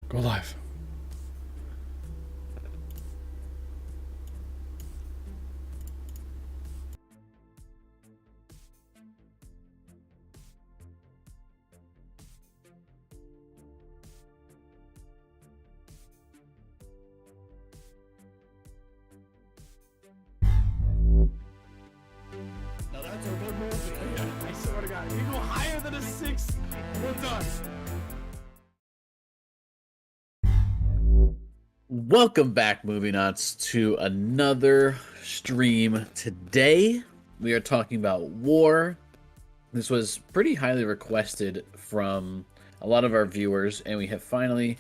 Go live. Now that's a good movie. I swear to God, if you go higher than a 6, we're done. Welcome back, Movie Nuts, to another stream. Today, we are talking about War. This was pretty highly requested from a lot of our viewers, and we have finally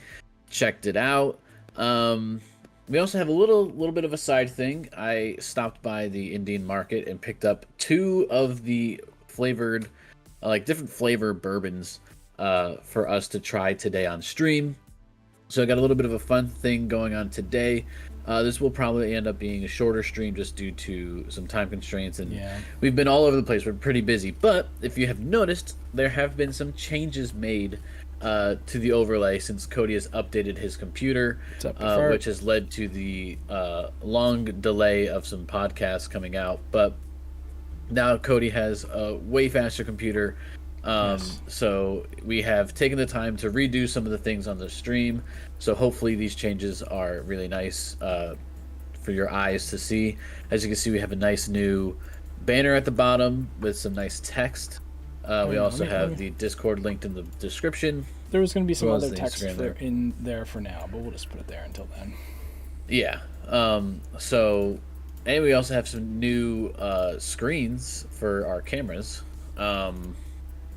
checked it out. We also have a little bit of a side thing. I stopped by the Indian market and picked up 2 of the flavored, different flavor bourbons for us to try today on stream. So I got a little bit of a fun thing going on today. This will probably end up being a shorter stream just due to some time constraints, and we've been all over the place. We're pretty busy, but if you have noticed, there have been some changes made to the overlay since Cody has updated his computer, which has led to the long delay of some podcasts coming out. But now Cody has a way faster computer. So we have taken the time to redo some of the things on the stream. So hopefully these changes are really nice for your eyes to see. As you can see, we have a nice new banner at the bottom with some nice text. We also have the Discord linked in the description. There was going to be some other text in there for now, but we'll just put it there until then. Yeah. And we also have some new screens for our cameras.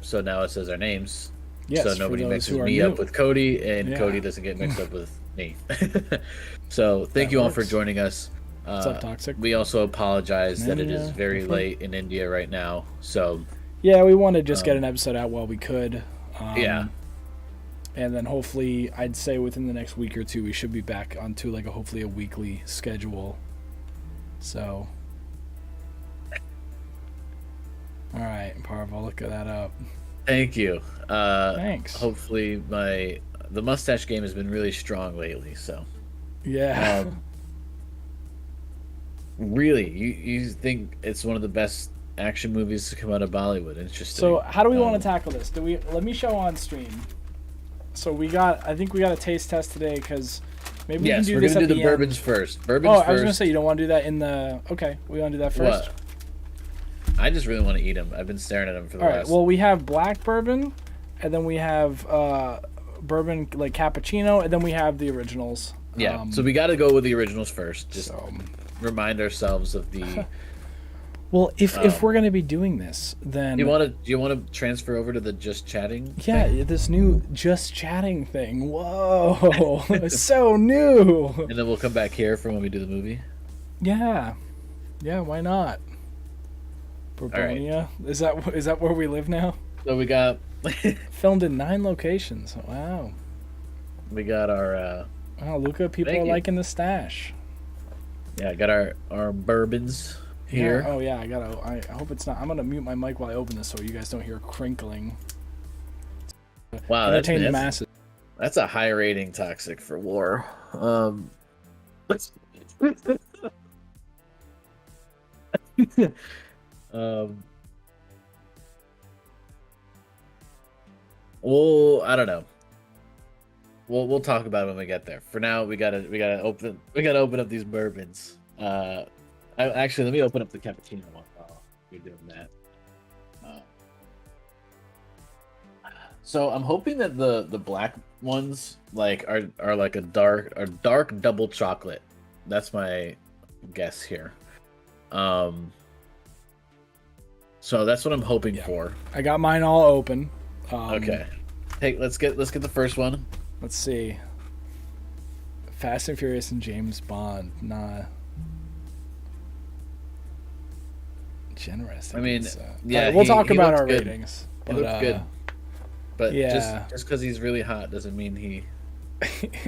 So now it says our names. Yes, so nobody mixes me up with Cody, and Cody doesn't get mixed up with me. So thank you all for joining us. What's up, Toxic? We also apologize that it is very late in India right now. So yeah, we want to just get an episode out while we could. Yeah. And then hopefully, I'd say within the next week or 2, we should be back onto hopefully a weekly schedule. So, all right, Parv, I'll look that up. Thank you. Thanks. Hopefully, the mustache game has been really strong lately. So yeah. Really, you think it's one of the best action movies to come out of Bollywood? Interesting. So how do we want to tackle this? Let me show on stream. So I think we got a taste test today because maybe we can do this at the end. Yes, we're gonna do the bourbons first. I was gonna say you don't want to do that in the. Okay, we want to do that first. What? I just really want to eat them. I've been staring at them for the last. All right. Well, we have black bourbon, and then we have bourbon like cappuccino, and then we have the originals. Yeah. So we got to go with the originals first. Just remind ourselves of the. Well, if we're gonna be doing this, then do you want to transfer over to the just chatting? Yeah, thing? This new just chatting thing. Whoa, it's so new. And then we'll come back here for when we do the movie. Yeah, why not? Borbonia, right. Is that where we live now? So we got filmed in 9 locations. Wow. We got our. Wow, Luca, people are liking the stash. Yeah, I got our bourbons. Here. Yeah. Oh yeah, I hope it's not. I'm gonna mute my mic while I open this so you guys don't hear crinkling. Wow, entertain the masses. That's a high rating, Toxic, for War. Well, I don't know. We'll talk about it when we get there. For now, we gotta open up these bourbons. Actually, let me open up the cappuccino one while we're doing that. So I'm hoping that the black ones are like a dark double chocolate. That's my guess here. So that's what I'm hoping for. I got mine all open. Okay. Let's get the first one. Let's see. Fast and Furious and James Bond. Nah. Generous. I mean, yeah. Right, we'll talk about our ratings. He looks good. But yeah, just because he's really hot doesn't mean he.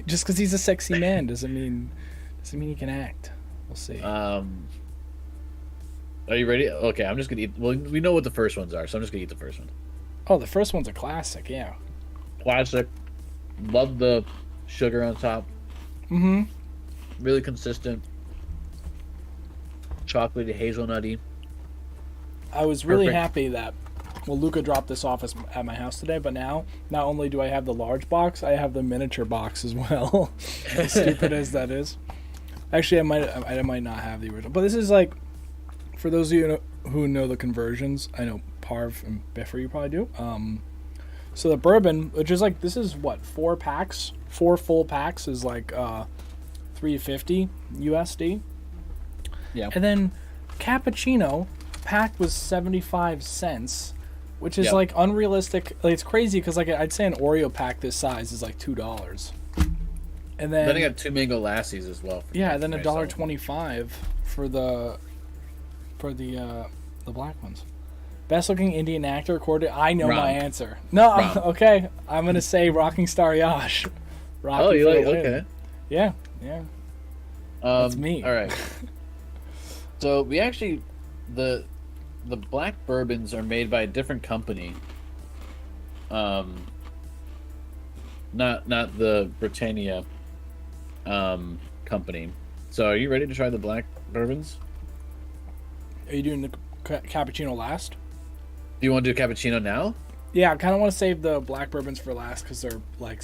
Just because he's a sexy man doesn't mean he can act. We'll see. Are you ready? Okay, I'm just gonna eat. Well, we know what the first ones are, so I'm just gonna eat the first one. Oh, the first one's a classic. Yeah. Classic. Love the sugar on top. Mm-hmm. Really consistent. Chocolatey, hazelnutty. I was really Perfect. happy that, well, Luca dropped this off at my house today, but now, not only do I have the large box, I have the miniature box as well. As stupid as that is. Actually, I might not have the original. But this is like, for those of you who know the conversions, I know Parv and Biffer, you probably do. So the bourbon, which is like, this is what, 4 packs? 4 full packs is like $3.50 USD. Yeah. And then cappuccino pack was 75 cents, which is Yep. like unrealistic. Like, it's crazy because like I'd say an Oreo pack this size is like $2. And Then I got 2 mango lassies as well. yeah, then for $1.25 for the black ones. Best looking Indian actor recorded. I know Wrong. my answer. No, Wrong. okay. I'm gonna say Rocking Star Yash. Rocky Oh, you for the like win. okay? Yeah. That's me. All right. So we actually the black bourbons are made by a different company. Not the Britannia company. So are you ready to try the black bourbons? Are you doing the cappuccino last? Do you want to do cappuccino now? Yeah, I kind of want to save the black bourbons for last because they're like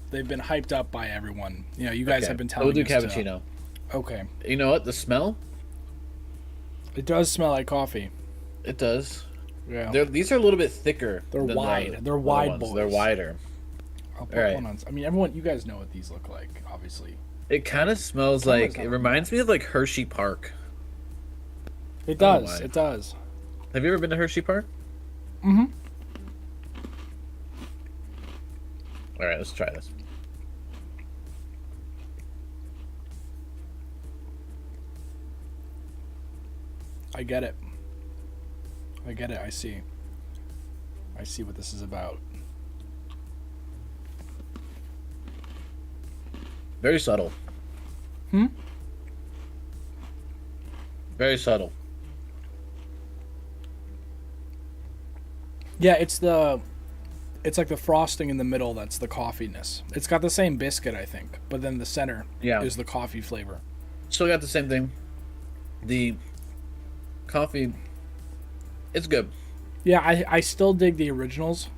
they've been hyped up by everyone. You know, you guys Okay. have been So telling we'll do us cappuccino. Okay. You know what? The smell? It does smell like coffee. It does. Yeah. These are a little bit thicker. They're than wide. They're the wide ones. boys. They're wider. I'll put Alright. one on. I mean, everyone, you guys know what these look like, obviously. It kind of smells Camera's like not it reminds me of like Hershey Park. It Oh, does. my. It does. Have you ever been to Hershey Park? Mm-hmm. All right, let's try this. I get it. I get it. I see. I see what this is about. Very subtle. Hmm? Very subtle. Yeah, it's like the frosting in the middle that's the coffeeness. It's got the same biscuit, I think, but then the center Yeah. is the coffee flavor. Still got the same thing. The coffee, it's good. Yeah, I still dig the originals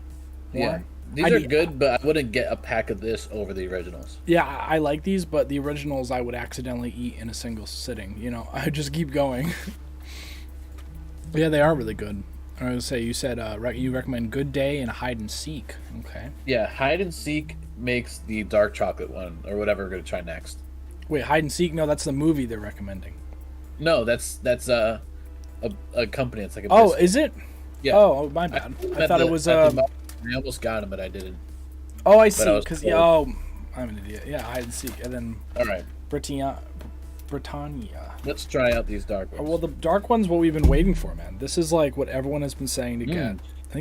more. Yeah. These I are do- good, but I wouldn't get a pack of this over the originals. Yeah, I like these, but the originals I would accidentally eat in a single sitting. You know, I just keep going. Yeah, they are really good. I was say you said you recommend Good Day and Hide and Seek. Okay. Yeah, hide and seek makes the dark chocolate one or whatever we're gonna try next. Wait, Hide and Seek? No, that's the movie they're recommending. No, that's a company. It's like a Oh, biscuit. is it? Yeah. Oh, my bad. I thought it was. I almost got him, but I didn't. Oh, I I see. was Because told. oh, I'm an idiot. Yeah, Hide and Seek, and then All right, Britannia. let's try out these dark ones. Well, the dark one's what we've been waiting for, man. This is like what everyone has been saying to get. Mm. I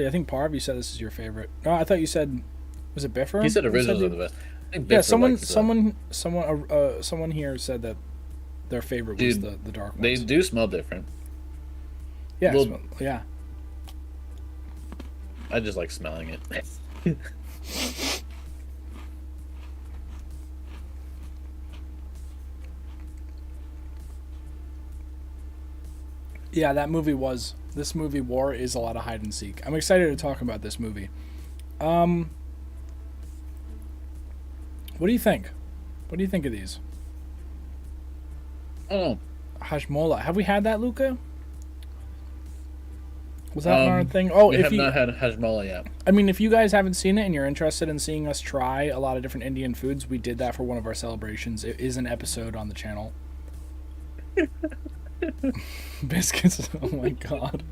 think Parv, you said this is your favorite. No, I thought you said, was it Biffer? He said Who originals you- are the best. I think Yeah, Biffer likes someone here said that their favorite was Dude, the dark ones. They do smell different. Yeah, well- yeah. I just like smelling it. Yeah, this movie War is a lot of hide and seek. I'm excited to talk about this movie. What do you think? What do you think of these? Oh, Hashmola. Have we had that, Luca? Was that our thing? we have not had hajmola yet. I mean, if you guys haven't seen it and you're interested in seeing us try a lot of different Indian foods, we did that for one of our celebrations. It is an episode on the channel. Biscuits. Oh my god.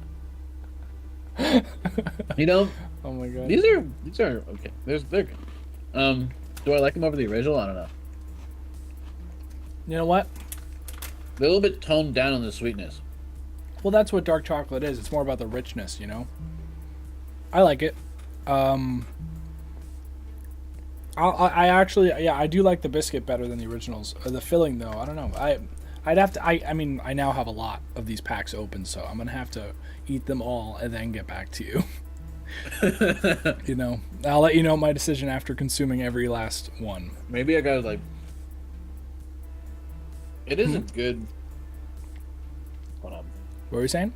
You know, Oh my god. these are okay. They're good. Do I like them over the original? I don't know. You know what? They're a little bit toned down on the sweetness. Well, that's what dark chocolate is. It's more about the richness, you know? I like it. I actually, yeah, I do like the biscuit better than the originals. The filling, though, I don't know. I'd have to, I mean, I now have a lot of these packs open, so I'm going to have to eat them all and then get back to you. You know, I'll let you know my decision after consuming every last one. Maybe I gotta like. It isn't good. Hold on. What were you saying?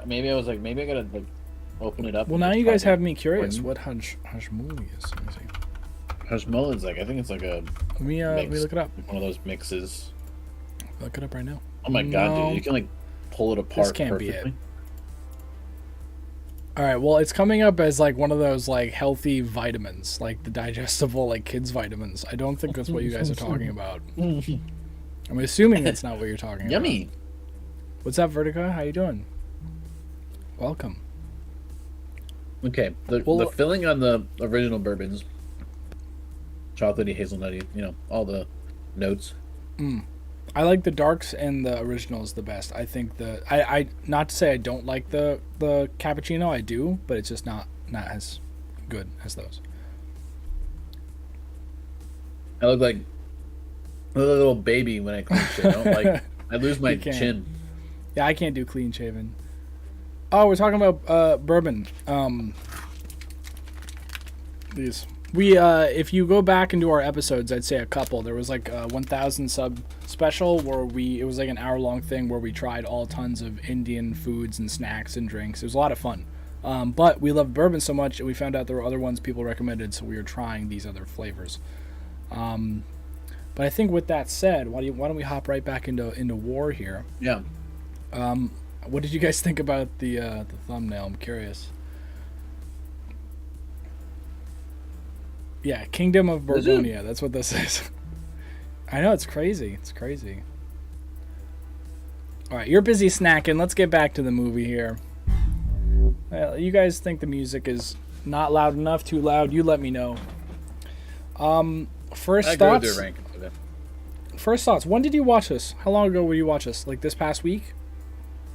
Maybe I was like, maybe I gotta like open it up. Well, now you guys have me curious. What hajmuli is? Let me see. Hajmolin's like, I think it's like a. Let me look it up. One of those mixes. Look it up right now. Oh my god, dude! You can like pull it apart. This can't perfectly. be it. All right, well, it's coming up as like one of those like healthy vitamins, like the digestible like kids vitamins. I don't think that's what you guys are talking about. I'm assuming that's not what you're talking Yummy. about. What's up, Vertica? How you doing? Welcome. Okay, the filling on the original bourbons, chocolatey, hazelnutty, all the notes. I like the darks and the originals the best. I think I not to say I don't like the cappuccino, I do, but it's just not as good as those. I look like a little baby when I clean shit. I don't like. I lose my chin. Yeah, I can't do clean shaven. Oh, we're talking about bourbon. These. If you go back into our episodes, I'd say a couple. There was like a 1,000 sub special where it was like an hour-long thing where we tried all tons of Indian foods and snacks and drinks. It was a lot of fun. But we loved bourbon so much, and we found out there were other ones people recommended, so we were trying these other flavors. But I think with that said, why don't we hop right back into war here? Yeah. What did you guys think about the thumbnail? I'm curious. Yeah, Kingdom of Borgonia. That's what this is. I know, it's crazy. It's crazy. All right, you're busy snacking. Let's get back to the movie here. You guys think the music is not loud enough, too loud? You let me know. First thoughts. First thoughts. When did you watch this? How long ago did you watch this? Like this past week?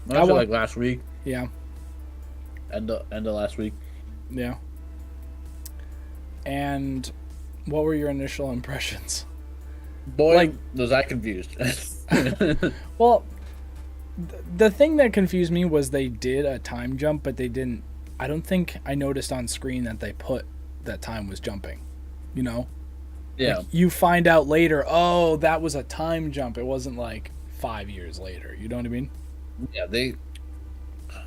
Like last week. Yeah. End of last week. Yeah. And what were your initial impressions? Boy, was I confused. Well, the thing that confused me was they did a time jump, but they didn't. I don't think I noticed on screen that they put that time was jumping. You know? Yeah. Like you find out later, oh, that was a time jump. It wasn't like 5 years later. You know what I mean? Yeah, they.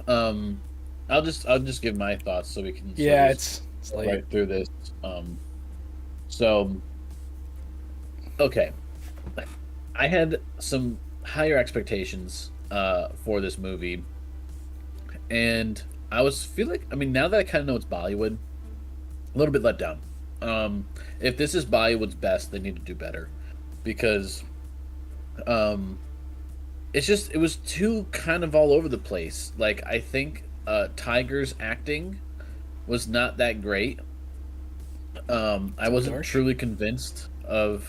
I'll just give my thoughts so we can. Yeah, it's late. Right through this. So. Okay. I had some higher expectations for this movie, and I mean, now that I kind of know it's Bollywood, a little bit let down. If this is Bollywood's best, they need to do better, because it was too kind of all over the place. Like, I think Tiger's acting was not that great. I wasn't truly convinced of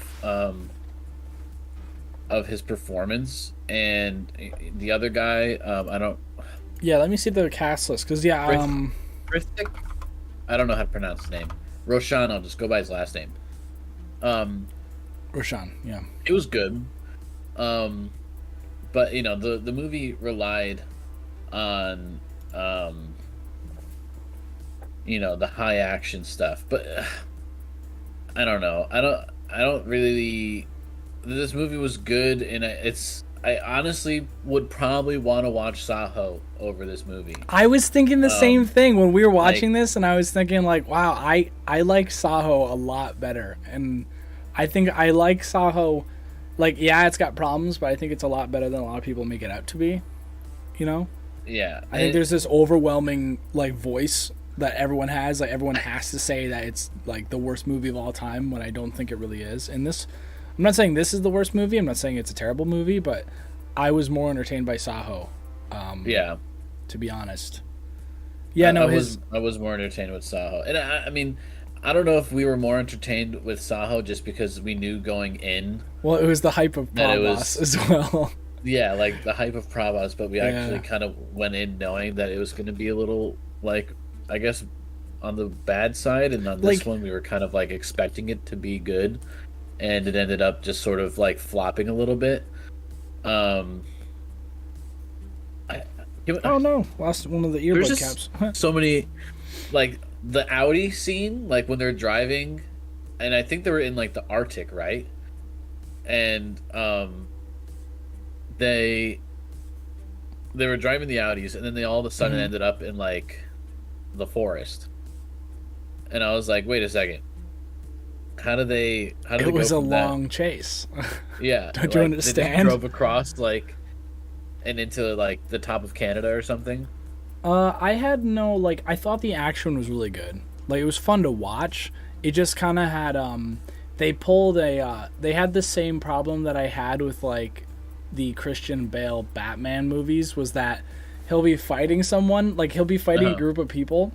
his performance, and the other guy, I don't. Yeah, let me see the cast list, because Hrithik? I don't know how to pronounce his name. Roshan, I'll just go by his last name. Roshan, yeah. It was good. But the movie relied on the high action stuff. But I don't know. I don't really. This movie was good, and I honestly would probably want to watch Saho over this movie. I was thinking the same thing when we were watching this, and I was thinking like, wow, I like Saho a lot better, and I think I like Saho. Like, yeah, it's got problems, but I think it's a lot better than a lot of people make it out to be. You know? Yeah. I think there's this overwhelming like voice that everyone has. Like, everyone has to say that it's like the worst movie of all time, when I don't think it really is. And this, I'm not saying this is the worst movie. I'm not saying it's a terrible movie, but I was more entertained by Saho. Yeah. To be honest. Yeah, I was more entertained with Saho, and I mean, I don't know if we were more entertained with Saho just because we knew going in. Well, it was the hype of Prabhas as well. Yeah, like the hype of Prabhas, but we actually kind of went in knowing that it was going to be a little, like, I guess, on the bad side, and on this one we were kind of like expecting it to be good, and it ended up just sort of like flopping a little bit. Oh no! Lost one of the earbud caps. So many. like the Audi scene, like when they're driving, and I think they were in like the Arctic, right? And they they were driving the Audis, and then they all of a sudden Hmm. ended up in like the forest. And I was like, wait a second, how did It they go was a from that? long chase. Yeah, Don't you like they just understand? drove across like and into like the top of Canada or something. I had no like. I thought the action was really good. Like it was fun to watch. It just kind of had they pulled a they had the same problem that I had with like the Christian Bale Batman movies was that he'll be fighting someone like he'll be fighting a Uh-huh. group of people.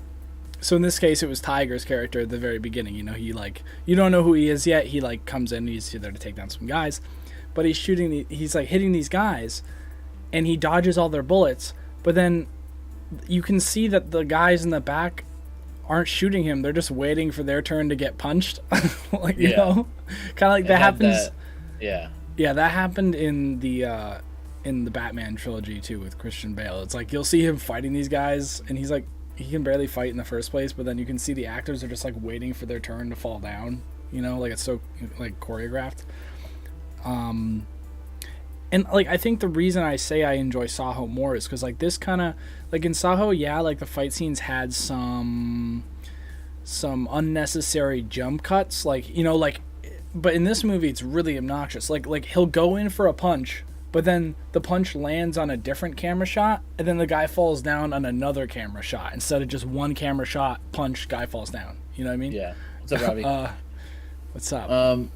So in this case, it was Tiger's character at the very beginning. You know, he like you don't know who he is yet. He like comes in. He's there to take down some guys, but he's shooting. He's like hitting these guys, and he dodges all their bullets. But then you can see that the guys in the back aren't shooting him. They're just waiting for their turn to get punched. Like you Yeah, know, kind of like it that had happens. that. Yeah, Yeah, that happened in the Batman trilogy too with Christian Bale. It's like you'll see him fighting these guys, and he's like he can barely fight in the first place, but then you can see the actors are just like waiting for their turn to fall down. You know, like it's so like choreographed. Um, and like I think the reason I say I enjoy Saho more is because like this kind of like in Saho, yeah, like the fight scenes had some unnecessary jump cuts, like you know, like but in this movie it's really obnoxious. Like he'll go in for a punch, but then the punch lands on a different camera shot, and then the guy falls down on another camera shot instead of just one camera shot punch guy falls down. You know what I mean? yeah. What's up, Robbie? What's up?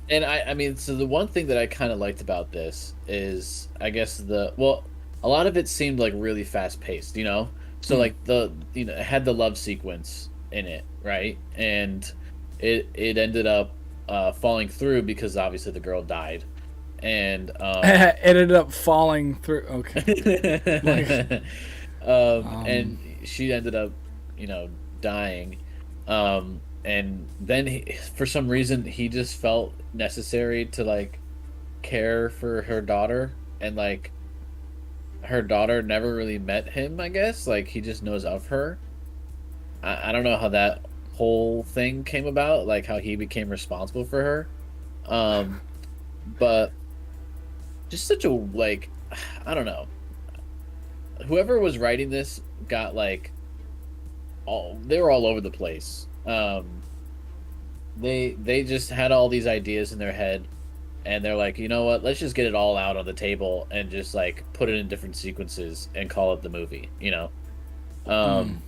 And I mean, so the one thing that I kind of liked about this is, I guess a lot of it seemed like really fast paced, you know. So Mm. like it had the love sequence in it, right? And it ended up falling through because obviously the girl died, and It ended up falling through. Okay. Like, and she ended up, dying. And then for some reason he just felt necessary to like care for her daughter, and like her daughter never really met him. I guess like he just knows of her. I don't know how that whole thing came about, like how he became responsible for her. Um, but just such a like, I don't know. Whoever was writing this got like they were all over the place. They just had all these ideas in their head, and they're like, you know what? Let's just get it all out on the table and just like put it in different sequences and call it the movie. mm.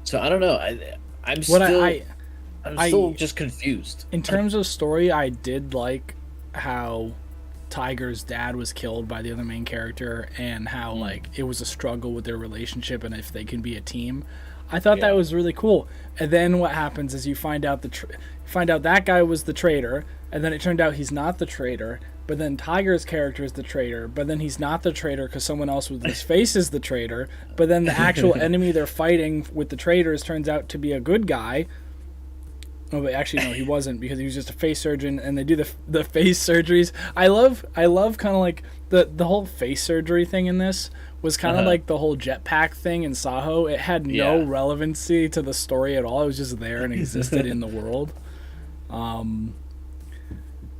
So I don't know. What I'm I still just confused. in terms of story, I did like how Tiger's dad was killed by the other main character, and how Mm, like it was a struggle with their relationship and if they can be a team. I thought that yeah, was really cool. And then what happens is you find out find out that guy was the traitor, and then it turned out he's not the traitor. But then Tiger's character is the traitor, but then he's not the traitor because someone else with his face is the traitor. But then the actual enemy they're fighting with the traitors turns out to be a good guy. Oh, but actually, no, he wasn't because he was just a face surgeon, and they do the face surgeries. I love kind of like the whole face surgery thing in this was kind of uh-huh, like the whole jetpack thing in Saho. It had no yeah. relevancy to the story at all. It was just there and existed in the world. Um,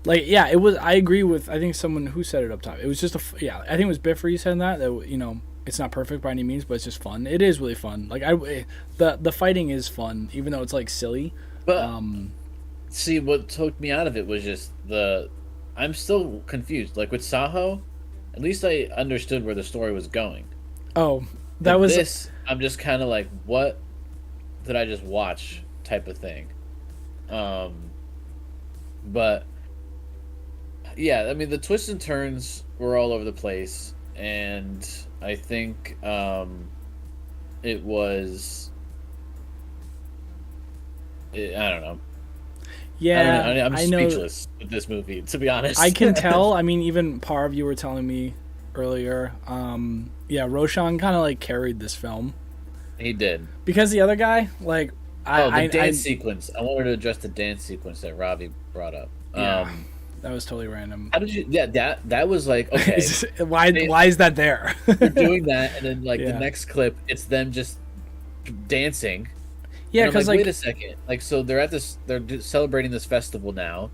like yeah, it was. I agree with. I think someone who said it up top. It was just yeah. I think it was Biffer who said that you know it's not perfect by any means, but it's just fun. It is really fun. Like the fighting is fun, even though it's like silly. But Um, see, what took me out of it was just I'm still confused. Like with Saho, at least I understood where the story was going. oh, that With was this, I'm just kind of like, what did I just watch? Type of thing. Um, but yeah, I mean, the twists and turns were all over the place, and I think it was. I don't know. I don't know. yeah. I'm I know. speechless with this movie, to be honest. I can tell. I mean, even Parv, you were telling me earlier. Yeah, Roshan kind of like carried this film He did. because the other guy, like, Oh, the I dance sequence. I wanted to address the dance sequence that Robbie brought up. yeah, that was totally random. How did you? Yeah, that was like okay. They, Why is that there? they're doing that, and then like the Yeah. next clip, it's them just dancing, Yeah, And I'm because like, wait like a second. Like, so they're celebrating this festival now,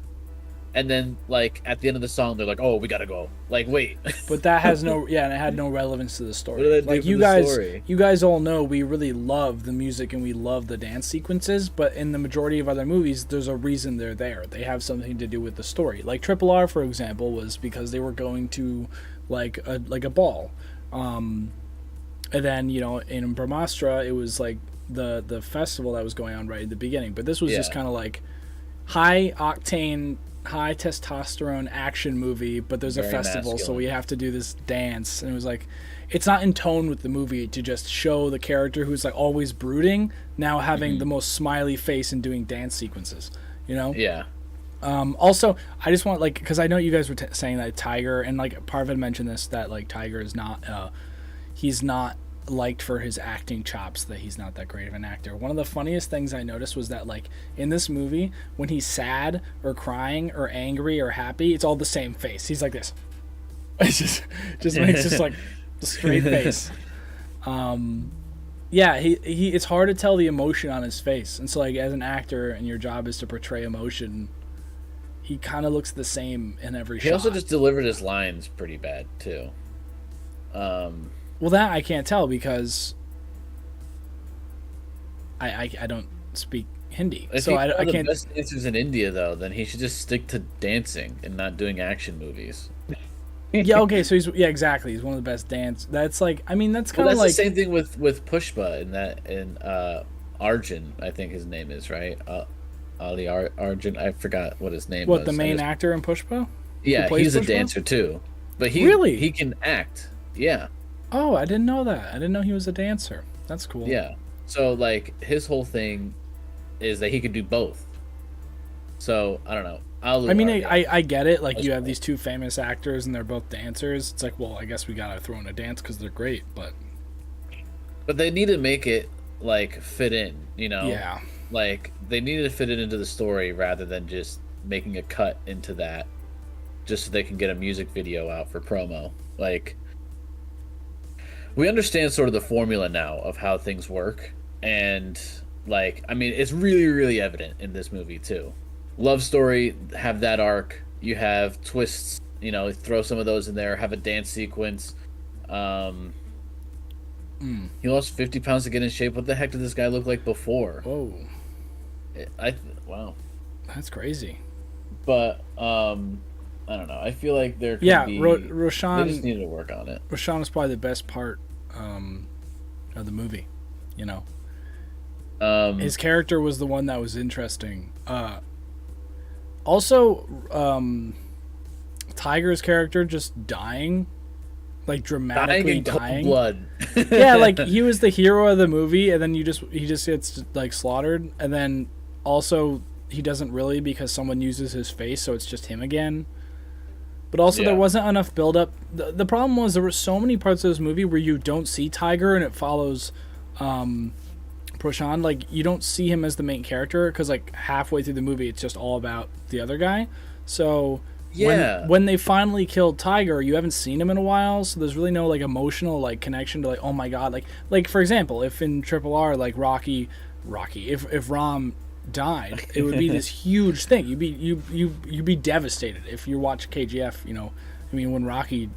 and then like at the end of the song, they're like, oh, we gotta go. Like, wait, but that has no, yeah, and it had no relevance to the what did story. that do Like for the story? you guys all know we really love the music and we love the dance sequences, but in the majority of other movies, there's a reason they're there. They have something to do with the story. Like Triple R, for example, was because they were going to like a ball, and then in Brahmastra it was like the festival that was going on right at the beginning. But this was just Yeah. kind of like high octane, high testosterone action movie, but there's a Very festival, so masculine. we have to do this dance. And it was like, it's not in tone with the movie to just show the character who's like always brooding now having the most smiley face and doing dance sequences, Yeah. Also, I just want, like, because I know you guys were saying that Tiger, and like Parvin mentioned this, that like Tiger is not he's not liked for his acting chops, that he's not that great of an actor. One of the funniest things I noticed was that like in this movie, when he's sad or crying or angry or happy, it's all the same face. He's like this. It's just makes just like the straight face. Yeah, he it's hard to tell the emotion on his face. And so like as an actor and your job is to portray emotion, he kind of looks the same in every shot. He also just delivered his lines pretty bad too. Well, that I can't tell because I don't speak Hindi, If so he's I one of the can't. best dancers in India, though, then he should just stick to dancing and not doing action movies. Yeah, okay, so exactly. He's one of the best dance. That's like, I mean, that's Well, kind of that's like the same thing with Pushpa in Arjun, I think his name is, right? Arjun. I forgot what his name was. what the main actor in Pushpa. Yeah, plays he's a Pushpa? dancer too, but Really? he can act. Yeah, Oh, I didn't know that. I didn't know he was a dancer. That's cool. yeah. So like his whole thing is that he could do both. So I don't know. I mean, I get it. Like, you have these two famous actors and they're both dancers. It's like, well, I guess we gotta throw in a dance because they're great. But But they need to make it like fit in, yeah, Like they needed to fit it into the story rather than just making a cut into that just so they can get a music video out for promo. Like we understand sort of the formula now of how things work, and like I mean it's really really evident in this movie too. Love story, have that arc, you have twists, throw some of those in there, have a dance sequence. He lost 50 pounds to get in shape. What the heck did this guy look like before? whoa, Wow. that's crazy. But I don't know. I feel like there could Yeah, be. Roshan. They just needed to work on it. Roshan is probably the best part of the movie. His character was the one that was interesting. Also, Tiger's character just dying, like dramatically Dying in cold dying. blood. Yeah, like he was the hero of the movie, and then he just gets like slaughtered, and then also he doesn't really because someone uses his face, so it's just him again. But also there Yeah. wasn't enough build up. The problem was there were so many parts of this movie where you don't see Tiger and it follows Prashant. Like you don't see him as the main character because like halfway through the movie it's just all about the other guy. So Yeah. when they finally killed Tiger, you haven't seen him in a while, so there's really no like emotional like connection to like, oh my god, like for example, if in Triple R like Rocky, if Ram died, it would be this huge thing. You'd be devastated if you watch KGF. I mean when Rocky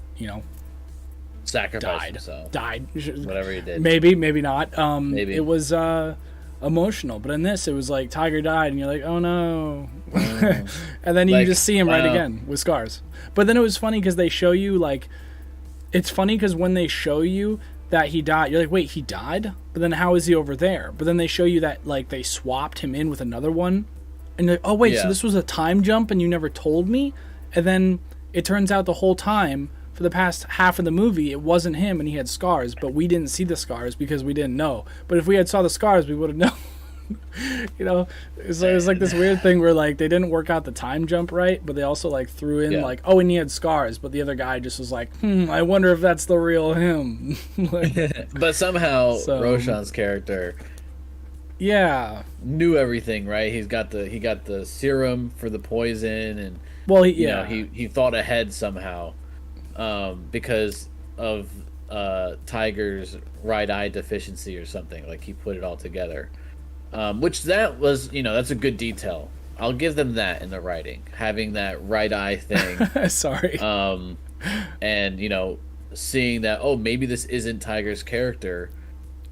Sacrificed himself. died, Whatever he did. maybe not. Maybe. It was emotional, but in this it was like Tiger died and you're like, oh no. And then you Like, just see him right wow. again with scars. But then it was funny because they show you like, it's funny because when they show you that he died, you're like, wait, he died? But then how is he over there? But then they show you that like they swapped him in with another one, and you're like, oh wait, so Yeah. this was a time jump and you never told me? And then it turns out the whole time for the past half of the movie it wasn't him and he had scars, but we didn't see the scars because we didn't know. But if we had saw the scars, we would have known. So it was like this weird thing where like they didn't work out the time jump right, but they also like threw in Yeah. like, oh, and he had scars, but the other guy just was like, I wonder if that's the real him. Like, But somehow So- Roshan's character yeah. knew everything, right? He got the serum for the poison, and Well, he thought ahead somehow, because of Tiger's right eye deficiency or something. Like he put it all together. Which that was, that's a good detail. I'll give them that in the writing, having that right eye thing. Sorry. And seeing that, oh, maybe this isn't Tiger's character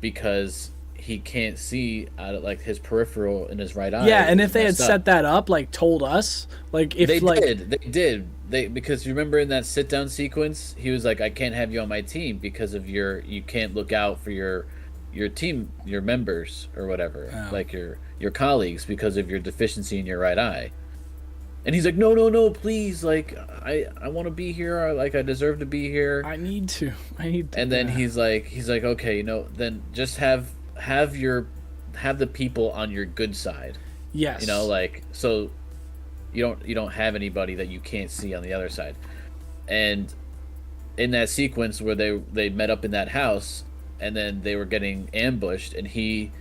because he can't see out of like his peripheral in his right eye. Yeah, and if they had set that up, like told us, like if they because you remember in that sit down sequence, he was like, I can't have you on my team because of you can't look out for your team, your members or whatever, like your colleagues because of your deficiency in your right eye. And he's like, no, please, like I want to be here, like I deserve to be here. I need to. And then he's like, okay, then just have the people on your good side. Yes. Like so you don't have anybody that you can't see on the other side. And in that sequence where they met up in that house and then they were getting ambushed and he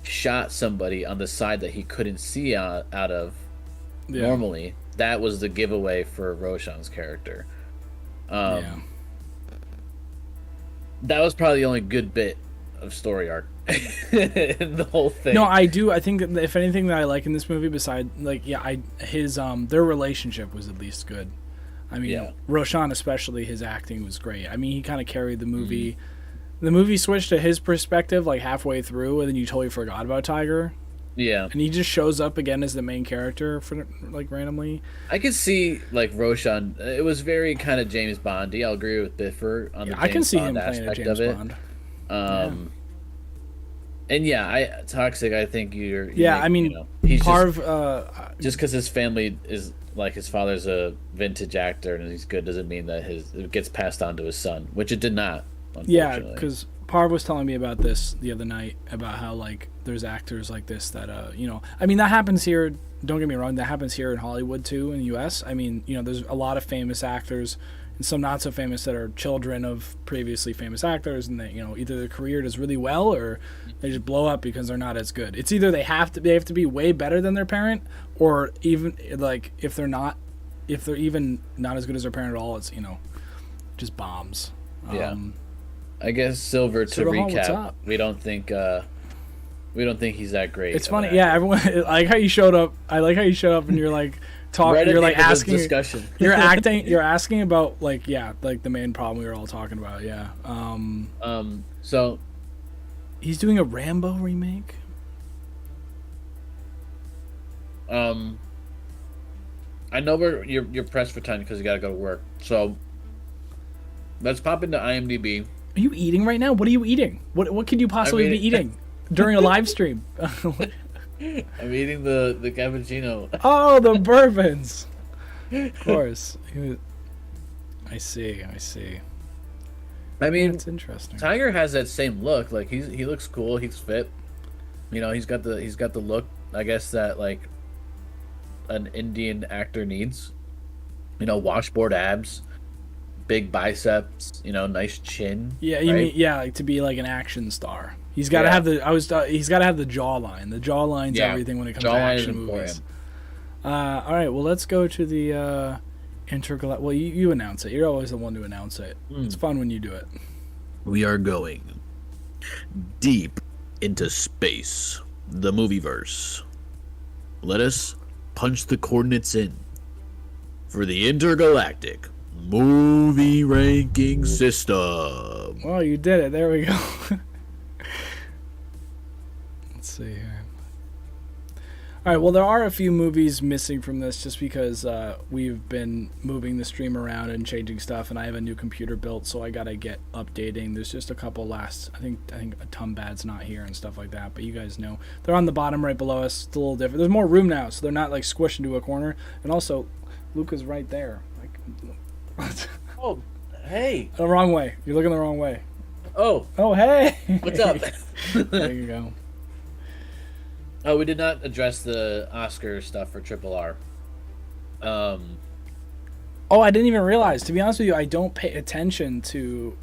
shot somebody on the side that he couldn't see out of normally, that was the giveaway for Roshan's character. That was probably the only good bit of story arc in the whole thing. No, I do. I think that if anything that I like in this movie, beside his their relationship was at least good. I mean, Roshan especially, his acting was great. I mean, he kind of carried the movie. The movie switched to his perspective like halfway through, and then you totally forgot about Tiger. Yeah, and he just shows up again as the main character for like randomly. I could see like Roshan. It was very kind of James Bondy. I'll agree with Biffer on the James I can see Bond him playing a James Bond. And Toxic. I think you're. He's Parv. Just because his family is like his father's a vintage actor and he's good doesn't mean that it gets passed on to his son, which it did not. Yeah, because Parv was telling me about this the other night about how like there's actors like this that I mean that happens here. Don't get me wrong, that happens here in Hollywood too in the U.S. I mean there's a lot of famous actors and some not so famous that are children of previously famous actors, and they either their career does really well or they just blow up because they're not as good. It's either they have to be way better than their parent, or even like if they're even not as good as their parent at all, it's just bombs. I guess Silver to Hall, recap. what's up? We don't think he's that great. It's funny, yeah. Everyone, I like how you showed up. I like how you showed up and you're like talking. You're like asking discussion. You're asking about like the main problem we were all talking about. Yeah. So he's doing a Rambo remake. I know you're pressed for time because you gotta go to work. So let's pop into IMDb. Are you eating right now? What are you eating? What could you possibly be eating during a live stream? I'm eating the cappuccino. Oh, the bourbons. Of course. I see. I mean, it's interesting. Tiger has that same look. Like he looks cool. He's fit. He's got the look. I guess that like an Indian actor needs. Washboard abs. Big biceps, nice chin. Yeah, you mean like to be like an action star. He's got to have he's got to have the jawline. The jawline's everything when it comes to action movies. All right, well let's go to the intergalactic. Well, you announce it. You're always the one to announce it. It's fun when you do it. We are going deep into space, the movieverse. Let us punch the coordinates in for the intergalactic movie ranking system. Well, you did it. There we go. Let's see here. All right, well, there are a few movies missing from this just because we've been moving the stream around and changing stuff, and I have a new computer built, so I got to get updating. There's just a couple I think Tumbad's not here and stuff like that, but you guys know. They're on the bottom right below us. It's a little different. There's more room now, so they're not like squished into a corner. And also, Luca's right there. Oh, hey. The wrong way. You're looking the wrong way. Oh, hey. What's up? There you go. Oh, we did not address the Oscar stuff for Triple R. Oh, I didn't even realize. To be honest with you, I don't pay attention to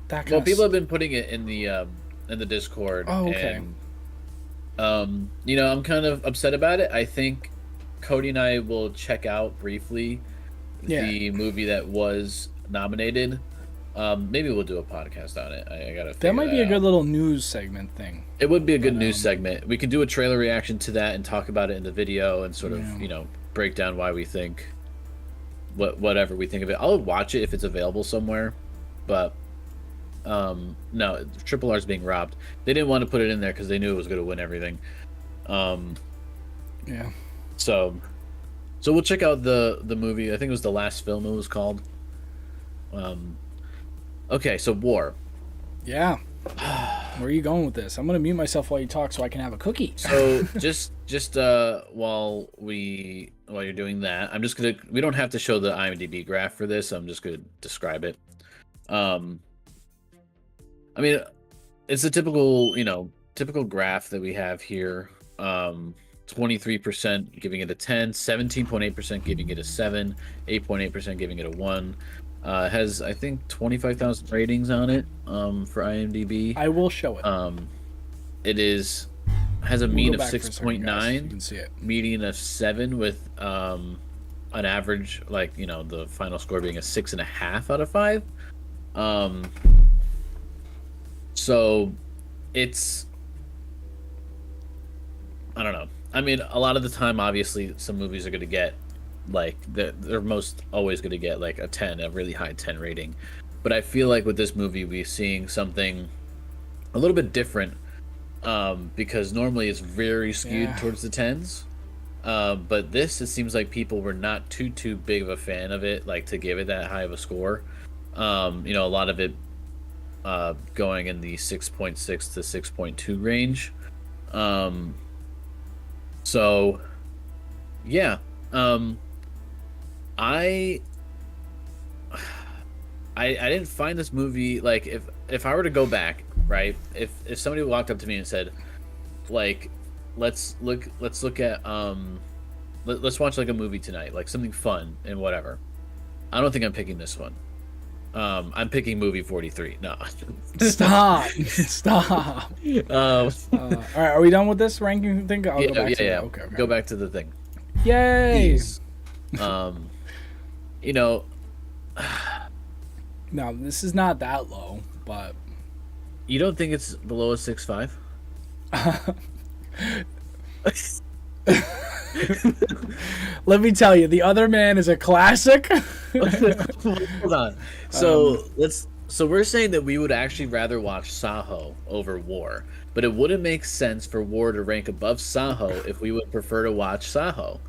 that kind of people have been putting it in the Discord. Oh, okay. And, I'm kind of upset about it. I think Cody and I will check out briefly the movie that was nominated. Maybe we'll do a podcast on it. I gotta. That might be a out. good little news segment thing. It would be a good news segment. We could do a trailer reaction to that and talk about it in the video and sort of break down why we think whatever we think of it. I'll watch it if it's available somewhere, but no, Triple R's being robbed. They didn't want to put it in there because they knew it was going to win everything. Yeah. So we'll check out the movie. I think it was The Last Film it was called. Okay, so War. Yeah. Where are you going with this? I'm gonna mute myself while you talk so I can have a cookie. So just while you're doing that, I'm just gonna. We don't have to show the IMDb graph for this. I'm just gonna describe it. I mean, it's a typical graph that we have here. 23% giving it a 10, 17.8% giving it a 7, 8.8% giving it a 1. Has I think 25,000 ratings on it for IMDb. I will show it. It has a mean of 6.9. You can see it. Median of 7 with an average the final score being a 6.5 out of 5. So it's I don't know. I mean, a lot of the time, obviously, some movies are going to get they're most always going to get like a 10, a really high 10 rating. But I feel like with this movie, we're seeing something a little bit different because normally it's very skewed towards the 10s. But it seems like people were not too big of a fan of it, like to give it that high of a score. A lot of it going in the 6.6 to 6.2 range. So, yeah. I didn't find this movie like if I were to go back, right? If somebody walked up to me and said, like, let's look at let's watch like a movie tonight, like something fun and whatever. I don't think I'm picking this one. I'm picking movie 43. No. Stop. All right, are we done with this ranking thing? I'll go back to that. Okay. Go back to the thing. Yay. No, this is not that low, but you don't think it's below a 6.5? Let me tell you, The Other Man is a classic. Hold on. So we're saying that we would actually rather watch Saho over War, but it wouldn't make sense for War to rank above Saho if we would prefer to watch Saho.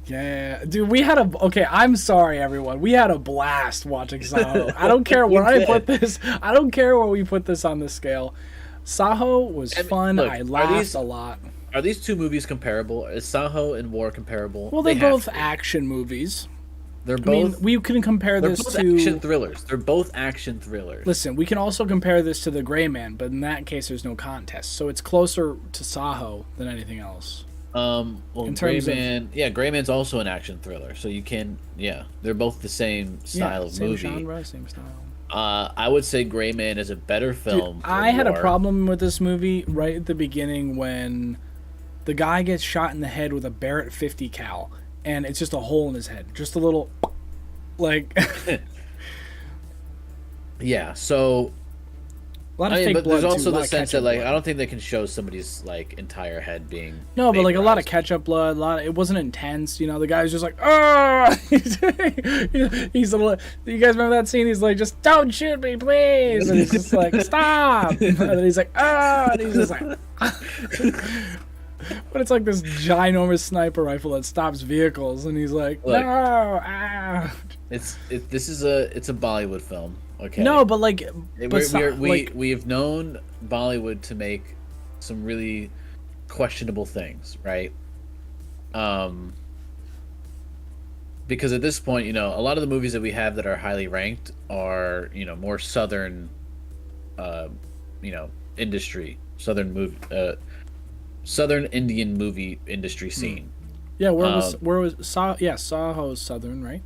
Yeah, dude, okay, I'm sorry, everyone. We had a blast watching Saho. I don't care where I put this. I don't care where we put this on the scale. Saho was fun. Look, I laughed a lot. Are these two movies comparable? Is Saho and War comparable? Well, they're both action movies. They're both. We can compare this to action thrillers. They're both action thrillers. Listen, we can also compare this to The Gray Man, but in that case, there's no contest. So it's closer to Saho than anything else. Gray Man's also an action thriller, so you can, they're both the same style of movie. Same genre, same style. I would say Gray Man is a better film. Dude, I had a problem with this movie right at the beginning when the guy gets shot in the head with a Barrett 50 cal, and it's just a hole in his head, just a little, like. Yeah, so. A lot of fake but blood there's also too, the sense that blood. I don't think they can show somebody's entire head being. No, but a lot of ketchup blood. It wasn't intense. The guy was just like, oh, he's a little. You guys remember that scene? He's like, just don't shoot me, please. And he's just like, stop. And then he's like, oh, and he's just like. But it's like this ginormous sniper rifle that stops vehicles, and he's like, look, no, It's a Bollywood film. Okay. No, but we have known Bollywood to make some really questionable things, right? Because at this point, a lot of the movies that we have that are highly ranked are, more southern, industry, southern Indian movie industry scene. Yeah, Saho's southern, right?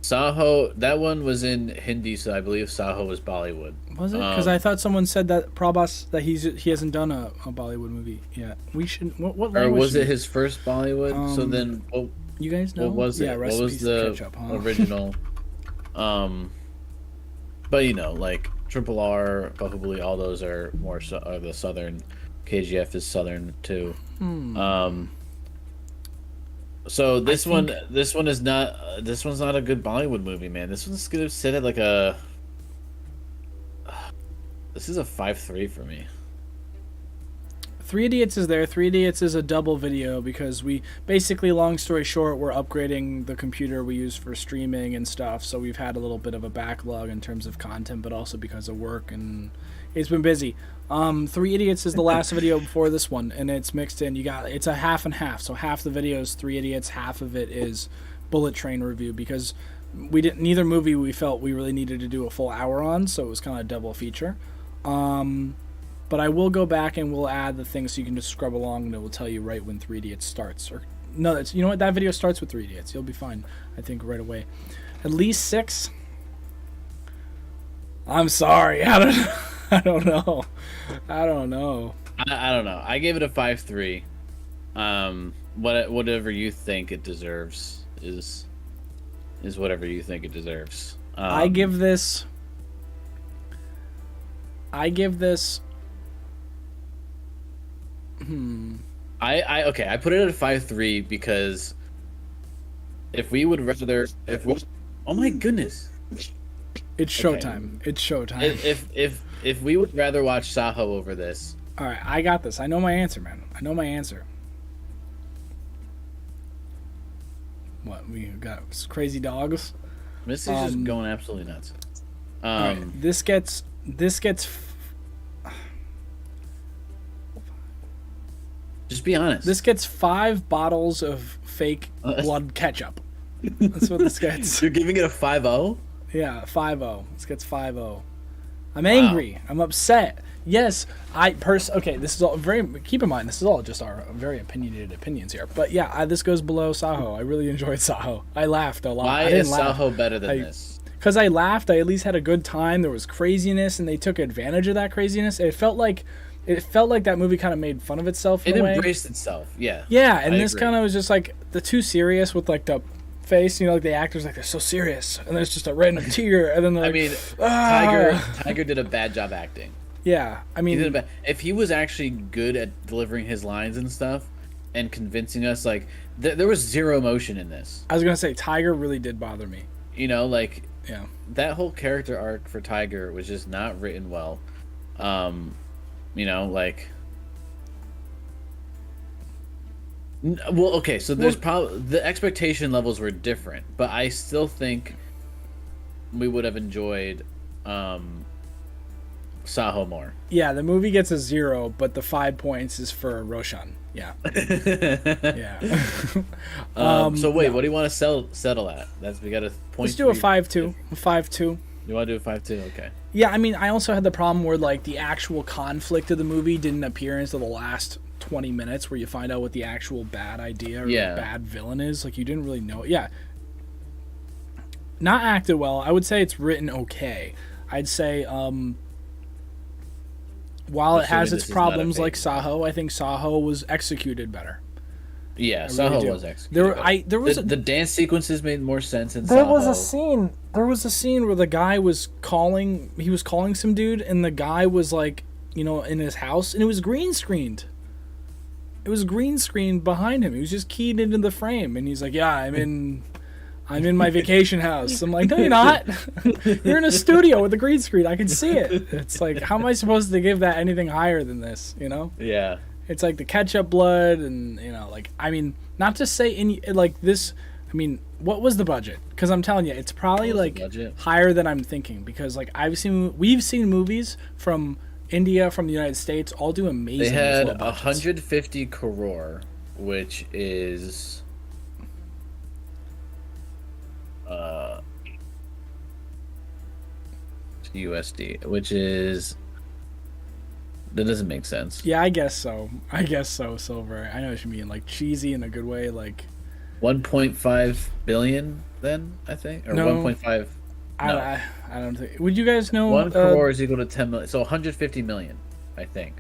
Saho, that one was in Hindi, so I believe Saho was Bollywood. Was it? Because I thought someone said that Prabhas that he hasn't done a Bollywood movie yet. We should. What language? Or was it his first Bollywood? So then, you guys know? What was it? What was the ketchup, original? But like Triple R, probably all those are more are the southern. KGF is southern too. So this one is not. This one's not a good Bollywood movie, man. This one's gonna sit at like a. This is a 5.3 for me. Three Idiots is there. Three Idiots is a double video because we basically, long story short, we're upgrading the computer we use for streaming and stuff. So we've had a little bit of a backlog in terms of content, but also because of work, and it's been busy. Three Idiots is the last video before this one, and it's mixed in. It's a half and half. So half the video is Three Idiots, half of it is Bullet Train review, because neither movie we felt we really needed to do a full hour on, so it was kind of a double feature. But I will go back and we'll add the things so you can just scrub along, and it will tell you right when 3 Idiots starts. Or no, you know what? That video starts with 3 Idiots. You'll be fine, I think, right away. At least 6. I'm sorry. I don't know. I don't know. I gave it a 5.3. Whatever you think it deserves is whatever you think it deserves. I give this. I put it at a 5.3 because oh my goodness, it's showtime. Okay. It's showtime. If we would rather watch Saho over this. All right, I got this. I know my answer, man. I know my answer. What, we got crazy dogs? Misty's just going absolutely nuts. All right, this gets. Just be honest. This gets 5 bottles of fake blood ketchup. That's what this gets. You're giving it a 5.0? Yeah, 5.0. This gets 5.0. I'm angry. Wow. I'm upset. Yes, okay, this is all keep in mind, this is all just our very opinionated opinions here. But yeah, this goes below Saho. I really enjoyed Saho. I laughed a lot. Why is Saho better than this? Because I laughed. I at least had a good time. There was craziness, and they took advantage of that craziness. It felt like that movie kind of made fun of itself in a way. It embraced itself, yeah. Yeah, and this kind of was just like the too serious with like the face, like the actors, like they're so serious, and there's just a random tear, and then Tiger did a bad job acting. Yeah, I mean, if he was actually good at delivering his lines and stuff, and convincing us, like there was zero emotion in this. I was gonna say Tiger really did bother me. Yeah, that whole character arc for Tiger was just not written well. Well, okay, so there's probably the expectation levels were different, but I still think we would have enjoyed Saho more. Yeah, the movie gets a 0, but the 5 points is for Roshan. Yeah. Yeah. So wait, what do you want to settle at? We got a point. Let's do a 5.2. A 5.2. You want to do a 5.2? Okay. Yeah, I mean, I also had the problem where like the actual conflict of the movie didn't appear until the last 20 minutes, where you find out what the actual bad idea or the bad villain is. Like, you didn't really know it. Yeah. Not acted well. I would say it's written okay. I'd say while it has its problems like Saho, I think Saho was executed better. Yeah, Saho was executed. There was the dance sequences made more sense in Saho. There was a scene where the guy was calling some dude, and the guy was like, in his house, and it was green screened. It was green screened behind him. He was just keyed into the frame, and he's like, "Yeah, I'm in my vacation house." I'm like, "No, you're not. You're in a studio with a green screen. I can see it." It's like, how am I supposed to give that anything higher than this? Yeah. It's like the ketchup blood, and not to say this. I mean, what was the budget? Because I'm telling you, it's probably higher than I'm thinking. Because we've seen movies from India, from the United States, all do amazing. They had 150 crore, which is USD, which is. That doesn't make sense. Yeah, I guess so, Silver. I know what you mean, like cheesy in a good way, like 1.5 billion. Then I think, or 1.5. No. I don't think. Would you guys know? 1 crore is equal to 10 million, so 150 million, I think.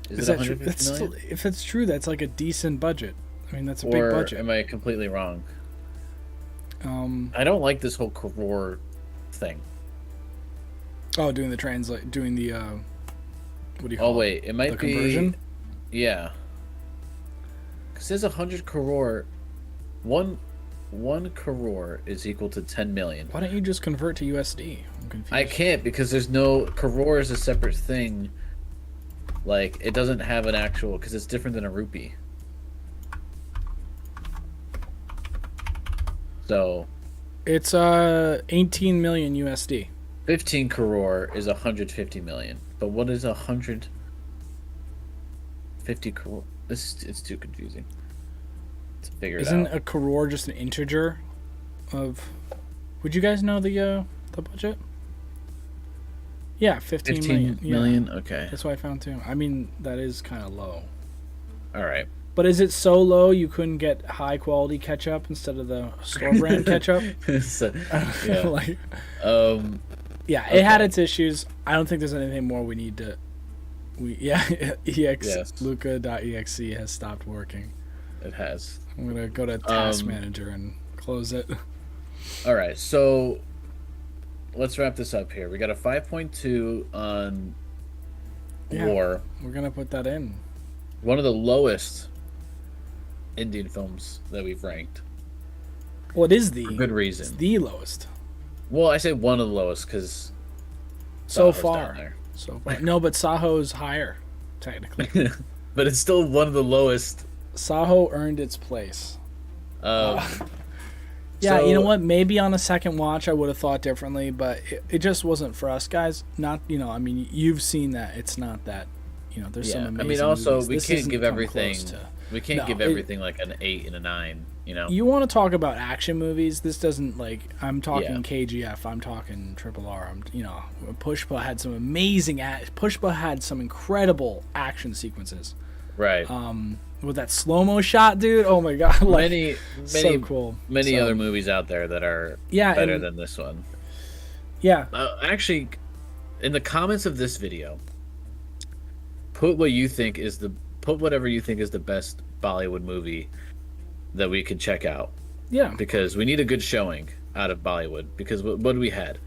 Is it 150 million? If it's true, that's like a decent budget. I mean, that's a big budget. Am I completely wrong? I don't like this whole crore thing. Oh, doing the what do you call Oh wait, it might the be conversion? yeah. Because there's 100 crore. One crore is equal to 10 million. Why don't you just convert to USD? I'm confused. I can't because there's no crore is a separate thing. Like it doesn't have an actual because it's different than a rupee. So It's 18 million USD. 15 crore is 150 million. But what is 150 crore? It's too confusing to figure it Isn't out. a crore just an integer of? Would you guys know the budget? Yeah, 15 million. 15 million? Yeah. Okay. That's what I found too. I mean, that is kind of low. All right. But is it so low you couldn't get high quality ketchup instead of the store brand ketchup? So, yeah. Like, yeah, Okay. it had its issues. I don't think there's anything more we need to. Yes. Luca.exe has stopped working. It has. I'm gonna go to Task Manager and close it. All right. So let's wrap this up here. We got a 5.2 on Yeah. War. We're gonna put that in. One of the lowest Indian films that we've ranked. Well, it is For good reason. It's the lowest Well, I say one of the lowest because so far. So far, no, but Saho's higher, technically. but it's still one of the lowest. Saho earned its place. Yeah, So- you know what? Maybe on a second watch I would have thought differently, but it just wasn't for us, guys. Not, I mean, you've seen that. It's not that, there's some amazing I mean, also movies. we This can't doesn't give come everything. close to- We can't No, give everything like an 8 and a 9. You want to talk about action movies? This doesn't I'm talking Yeah. KGF. I'm talking Triple R. Pushpa had some amazing. Pushpa had some incredible action sequences. Right. With that slow mo shot, dude. Oh my god! Like, many so cool. Many other movies out there that are Yeah, better and- than this one. Yeah, Actually, in the comments of this video, put whatever you think is the best Bollywood movie that we could check out, yeah. because we need a good showing out of Bollywood. Because what did we had?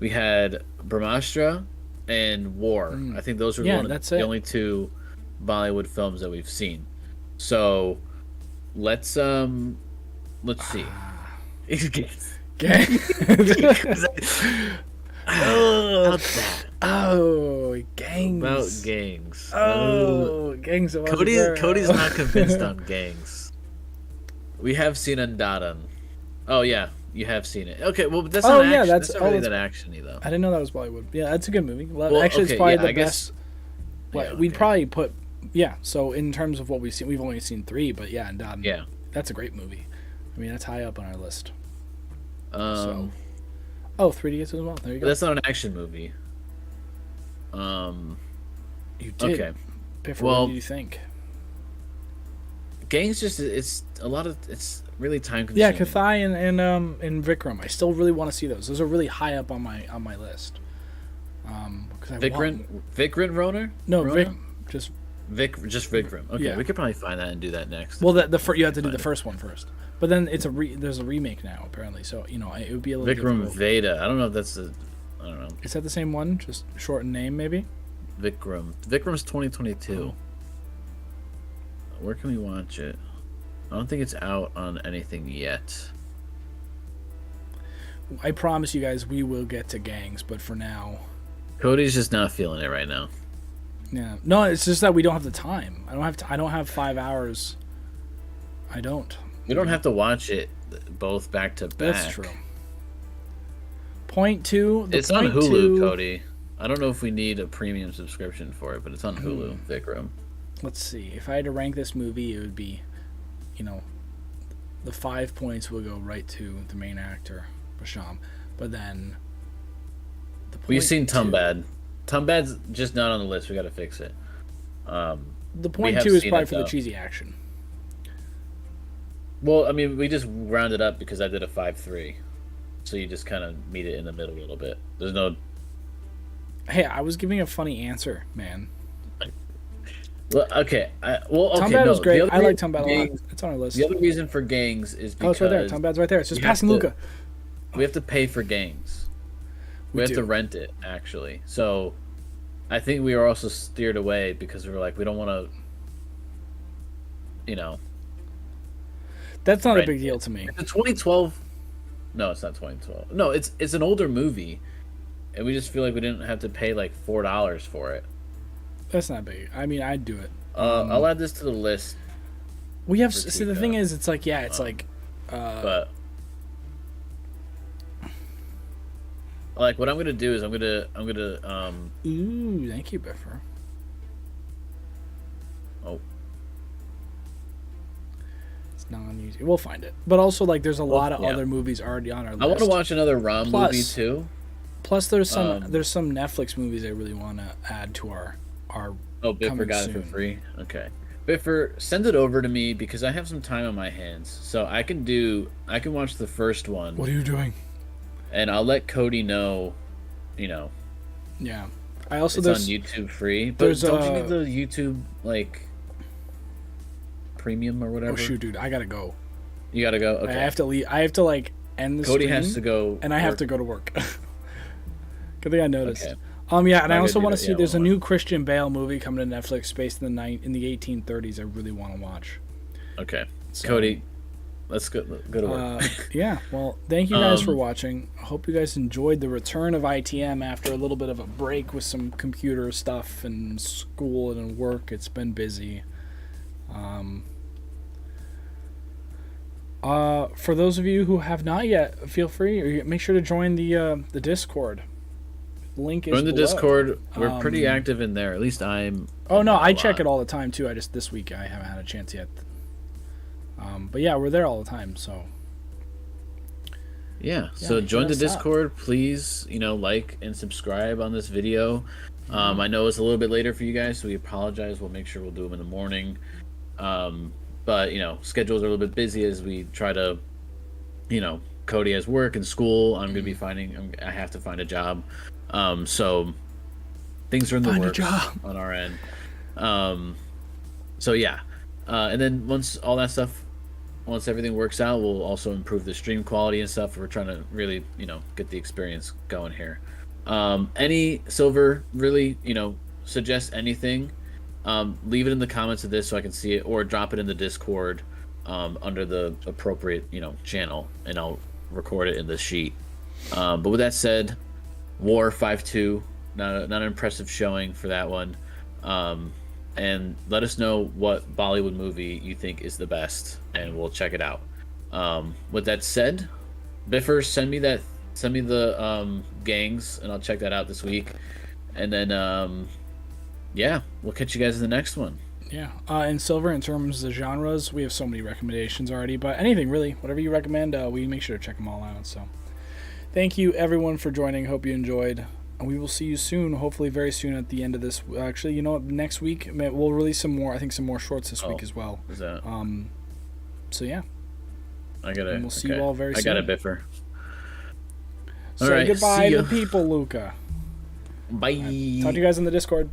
We had Brahmastra and War. I think those were Yeah, one of that's the it. only two Bollywood films that we've seen. So let's see. Gang. About that. Oh, gangs. About gangs. Oh, gangs of Cody's not convinced on gangs. We have seen Andaran. Oh yeah, you have seen it. Okay, well that's not action. That's not really that actiony though. I didn't know that was Bollywood. Yeah, that's a good movie. Well, Actually, okay, it's probably yeah, the I guess- best. What Yeah, we'd okay. probably put. Yeah. So in terms of what we've seen, we've only seen 3, but yeah, and Yeah. that's a great movie. I mean, that's high up on our list. Um, Oh, 3 Idiots as well. There you but go. that's not an action movie. You did. Okay. Piffer, Well- what did you think? Gangs it's really time consuming. Yeah, Kathai and Vikram. I still really want to see those. Those are really high up on my list. 'Cause I want- Vikram Roner? No, Rona? Vic. Just just Vikram. Okay, Yeah. we could probably find that and do that next. well, you have to do the first one first. But then there's a remake now apparently. So it would be a little Vikram difficult. Veda. I don't know if that's I don't know. Is that the same one? Just shortened name maybe? Vikram's 2022. Where can we watch it? I don't think it's out on anything yet. I promise you guys we will get to gangs, but for now, Cody's just not feeling it right now. yeah. No, it's just that we don't have the time. I don't have 5 hours. I don't. We don't have to watch it both back to back. That's true. Point 2. It's on Hulu, Cody. I don't know if we need a premium subscription for it, but it's on Hulu, Vikram. Let's see. If I had to rank this movie, it would be, the 5 points will go right to the main actor, Basham. But then, We've seen two- Tumbad. Tumbad's just not on the list. We got to fix it. The point have 2 is seen probably it, for the though. cheesy action. Well, I mean, we just rounded up because I did a 5-3. So you just kind of meet it in the middle a little bit. There's no... Hey, I was giving a funny answer, man. Well, okay. Tumbad was great. I like Tumbad a lot. Gangs, It's on our list. the other reason for gangs is Oh, because it's right there. Tumbad's right there. It's just you have passing to- Luca. we have to pay for gangs. We have to do. rent it actually. So I think we were also steered away because we were like, we don't want to, you know, That's not a rent big deal it. to me. It's a 2012. No, it's not 2012. No, it's an older movie, and we just feel like we didn't have to pay like $4 for it. That's not big. I mean, I'd do it. I'll add this to the list. We have. For See, the Tika. thing is, it's like, yeah, it's like. But like, what I'm gonna do is I'm gonna Ooh, thank you, Biffer. oh, It's not on YouTube. We'll find it. But also, like, there's a lot of yeah. other movies already on our list. I want to watch another Rom movie Plus- too. Plus, there's some Netflix movies I really want to add to our. Oh, Biffer coming got it for soon. free. Okay, Biffer, send it over to me because I have some time on my hands, so I can watch the first one, What are you doing? and I'll let Cody know. You know, Yeah. I also it's on there's YouTube free, but there's, don't you need the YouTube like premium or whatever? oh shoot, dude, I gotta go. You gotta go. Okay, I have to leave. I have to like end the Cody stream, has to go, and I have work. to go to work. Good thing I noticed. Okay. Yeah, and I I'm also gonna want do to that. see. Yeah, There's a we'll new Christian Bale movie coming to Netflix, based in the 1830s. I really want to watch. Okay, So, Cody, let's go to work. Yeah. Well, thank you guys for watching. I hope you guys enjoyed the return of ITM after a little bit of a break with some computer stuff and school and work. It's been busy. For those of you who have not yet, feel free. Make sure to join the Discord. Link is Join the below. Discord. We're pretty active in there. At least I'm. Oh no, in there I a check lot. it all the time too. I just this week I haven't had a chance yet. But yeah, we're there all the time. So Yeah. So hit join the us up. Discord, please. Like and subscribe on this video. I know it's a little bit later for you guys, so we apologize. We'll make sure we'll do them in the morning. But schedules are a little bit busy as we try to. Cody has work and school. I'm gonna be I have to find a job. So things are in the Find a works job. on our end. So yeah, and then once everything works out, we'll also improve the stream quality and stuff. We're trying to really, get the experience going here. Any Silver really, suggest anything, leave it in the comments of this so I can see it, or drop it in the Discord under the appropriate, channel, and I'll record it in the sheet. But with that said, War 5-2, not an impressive showing for that one. And let us know what Bollywood movie you think is the best, and we'll check it out. With that said, Biffer, send me the gangs, and I'll check that out this week. And then, yeah, we'll catch you guys in the next one. yeah, and Silver, in terms of genres, we have so many recommendations already. But anything really, whatever you recommend, we make sure to check them all out. So thank you everyone for joining. Hope you enjoyed. And we will see you soon, hopefully very soon at the end of this. Actually, you know what? Next week we'll release some more shorts this week as well. Is that? So yeah. I got it. And we'll see you all very I got soon. it, Biffer. Say All right, goodbye see to ya. the people, Luca. Bye. Talk to you guys in the Discord.